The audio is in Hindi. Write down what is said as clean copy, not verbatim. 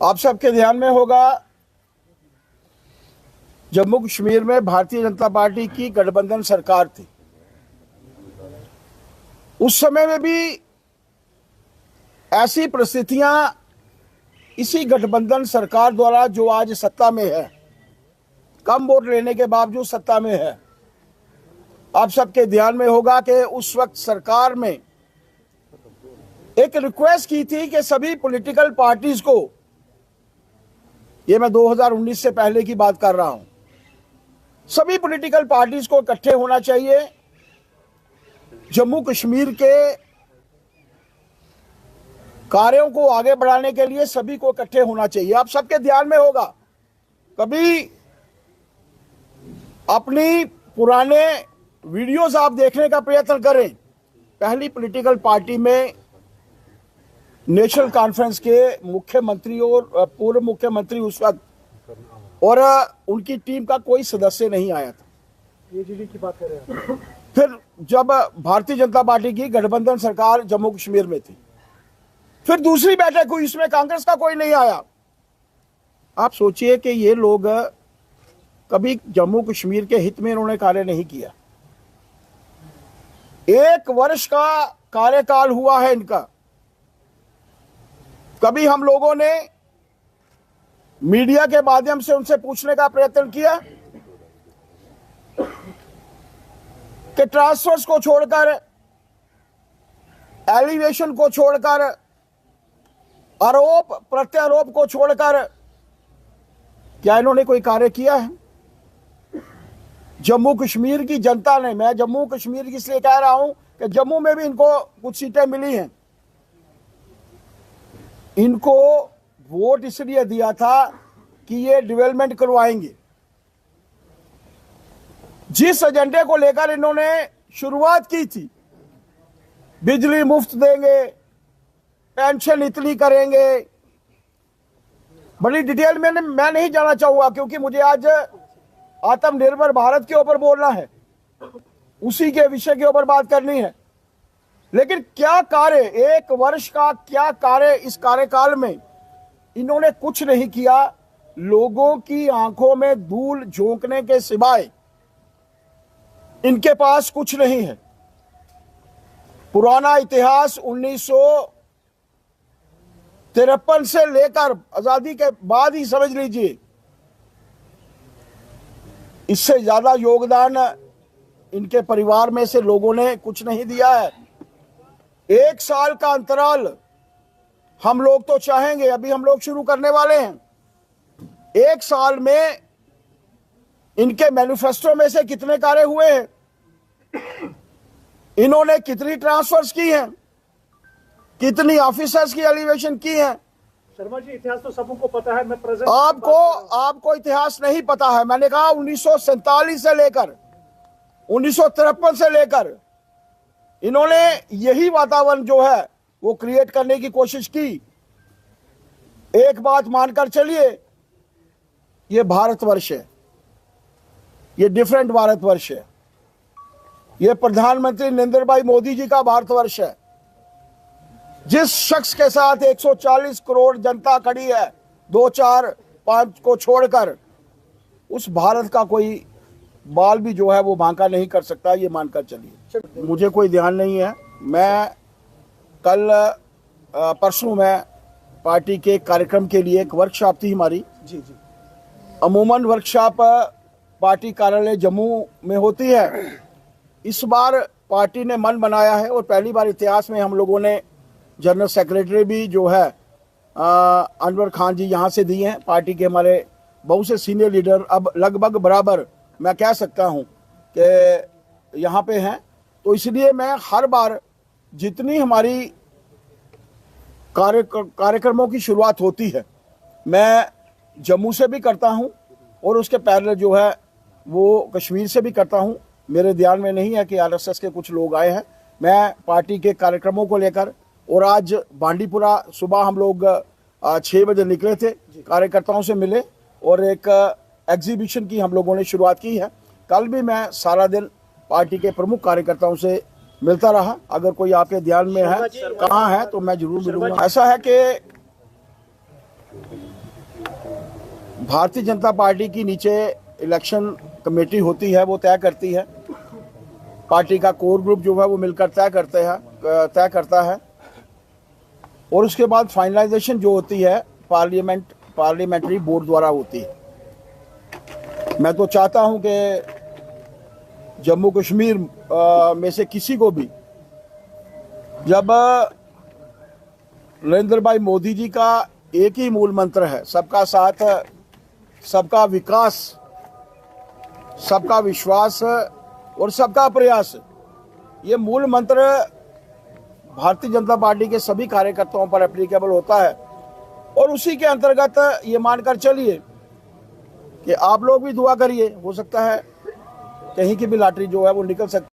आप सबके ध्यान में होगा, जम्मू कश्मीर में भारतीय जनता पार्टी की गठबंधन सरकार थी। उस समय में भी ऐसी परिस्थितियां इसी गठबंधन सरकार द्वारा, जो आज सत्ता में है, कम वोट लेने के बावजूद सत्ता में है, आप सबके ध्यान में होगा कि उस वक्त सरकार में एक रिक्वेस्ट की थी कि सभी पॉलिटिकल पार्टीज को, ये मैं 2019 से पहले की बात कर रहा हूं, सभी पॉलिटिकल पार्टीज को इकट्ठे होना चाहिए। जम्मू कश्मीर के कार्यों को आगे बढ़ाने के लिए सभी को इकट्ठे होना चाहिए। आप सबके ध्यान में होगा, कभी अपनी पुराने वीडियोस आप देखने का प्रयत्न करें। पहली पॉलिटिकल पार्टी में नेशनल कॉन्फ्रेंस के मुख्यमंत्री और पूर्व मुख्यमंत्री उस वक्त और उनकी टीम का कोई सदस्य नहीं आया था। ये की बात कर रहे हैं। फिर जब भारतीय जनता पार्टी की गठबंधन सरकार जम्मू कश्मीर में थी, फिर दूसरी बैठक हुई, इसमें कांग्रेस का कोई नहीं आया। आप सोचिए कि ये लोग कभी जम्मू कश्मीर के हित में इन्होंने कार्य नहीं किया। 1 वर्ष का कार्यकाल हुआ है इनका। कभी हम लोगों ने मीडिया के माध्यम से उनसे पूछने का प्रयत्न किया कि ट्रांसफर्स को छोड़कर, एलिवेशन को छोड़कर, आरोप प्रत्यारोप को छोड़कर क्या इन्होंने कोई कार्य किया है? जम्मू कश्मीर की जनता ने, मैं जम्मू कश्मीर की इसलिए कह रहा हूं कि जम्मू में भी इनको कुछ सीटें मिली हैं, इनको वोट इसलिए दिया था कि ये डेवलपमेंट करवाएंगे। जिस एजेंडे को लेकर इन्होंने शुरुआत की थी, बिजली मुफ्त देंगे, पेंशन इतनी करेंगे, बड़ी डिटेल में मैं नहीं जाना चाहूंगा, क्योंकि मुझे आज आत्मनिर्भर भारत के ऊपर बोलना है, उसी के विषय के ऊपर बात करनी है। लेकिन क्या कार्य, 1 वर्ष का क्या कार्य इस कार्यकाल में इन्होंने कुछ नहीं किया। लोगों की आंखों में धूल झोंकने के सिवाय इनके पास कुछ नहीं है। पुराना इतिहास 1953 से लेकर आजादी के बाद ही समझ लीजिए, इससे ज्यादा योगदान इनके परिवार में से लोगों ने कुछ नहीं दिया है। 1 साल का अंतराल हम लोग तो चाहेंगे, अभी हम लोग शुरू करने वाले हैं। 1 साल में इनके मैनिफेस्टो में से कितने कार्य हुए हैं, इन्होंने कितनी ट्रांसफर्स की हैं, कितनी ऑफिसर्स की एलिवेशन की हैं। शर्मा जी, इतिहास तो सबको पता है। मैं प्रेजेंट आपको इतिहास नहीं पता है। मैंने कहा 1947 से लेकर 1953 से लेकर इन्होंने यही वातावरण जो है वो क्रिएट करने की कोशिश की। एक बात मानकर चलिए, ये भारतवर्ष है, ये डिफरेंट भारतवर्ष है, ये प्रधानमंत्री नरेंद्र भाई मोदी जी का भारतवर्ष है। जिस शख्स के साथ 140 करोड़ जनता खड़ी है, 2, 4, 5 को छोड़कर, उस भारत का कोई बाल भी जो है वो बांका नहीं कर सकता, ये मानकर चलिए। मुझे कोई ध्यान नहीं है। मैं कल परसों में पार्टी के कार्यक्रम के लिए एक वर्कशॉप थी हमारी। जी। अमूमन वर्कशॉप पार्टी कार्यालय जम्मू में होती है। इस बार पार्टी ने मन बनाया है और पहली बार इतिहास में हम लोगों ने जनरल सेक्रेटरी भी जो है अनवर खान जी यहाँ से दिए हैं। पार्टी के हमारे बहुत से सीनियर लीडर अब लगभग बराबर मैं कह सकता हूँ कि यहाँ पे हैं। तो इसलिए मैं हर बार जितनी हमारी कार्यक्रमों की शुरुआत होती है, मैं जम्मू से भी करता हूँ और उसके पैरेलल जो है वो कश्मीर से भी करता हूँ। मेरे ध्यान में नहीं है कि आरएसएस के कुछ लोग आए हैं। मैं पार्टी के कार्यक्रमों को लेकर, और आज बांडीपुरा सुबह हम लोग 6 बजे निकले थे, कार्यकर्ताओं से मिले और एक एग्जीबिशन की हम लोगों ने शुरुआत की है। कल भी मैं सारा दिन पार्टी के प्रमुख कार्यकर्ताओं से मिलता रहा। अगर कोई आपके ध्यान में है, कहाँ है, तो मैं जरूर मिलूंगा। ऐसा है कि भारतीय जनता पार्टी की नीचे इलेक्शन कमेटी होती है, वो तय करती है। पार्टी का कोर ग्रुप जो है वो मिलकर तय करता है और उसके बाद फाइनलाइजेशन जो होती है पार्लियामेंट्री बोर्ड द्वारा होती है। मैं तो चाहता हूं कि जम्मू कश्मीर में से किसी को भी, जब नरेंद्र भाई मोदी जी का एक ही मूल मंत्र है, सबका साथ, सबका विकास, सबका विश्वास और सबका प्रयास, ये मूल मंत्र भारतीय जनता पार्टी के सभी कार्यकर्ताओं पर एप्लीकेबल होता है। और उसी के अंतर्गत ये मानकर चलिए कि आप लोग भी दुआ करिए, हो सकता है कहीं की भी लॉटरी जो है वो निकल सकती है।